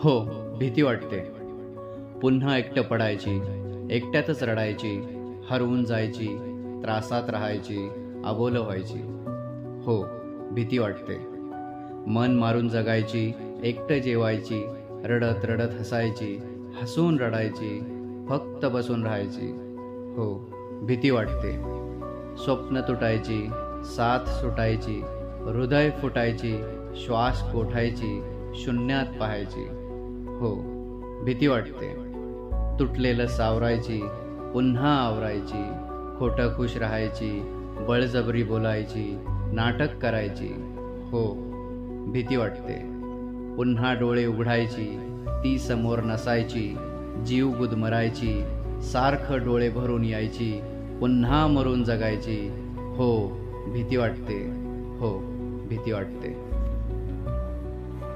हो, भीती वाटते. पुन्हा एकटं पडायची, एकट्यातच रडायची, हरवून जायची, त्रासात राहायची, अबोलं व्हायची. हो, भीती वाटते. मन मारून जगायची, एकटं जेवायची, रडत रडत हसायची, हसून रडायची, फक्त बसून राहायची. हो, भीती वाटते. स्वप्न तुटायची, साथ सुटायची, हृदय फुटायची, श्वास कोठायची, शून्यात पाहायची. हो, भीती वाटते. तुटलेलं सावरायची, पुन्हा आवरायची, खोटं खुश राहायची, बळजबरी बोलायची, नाटक करायची. हो, भीती वाटते. पुन्हा डोळे उघडायची, ती समोर नसायची, जीव गुदमरायची, सारखं डोळे भरून यायची, पुन्हा मरून जगायची. हो, भीती वाटते. हो, भीती वाटते.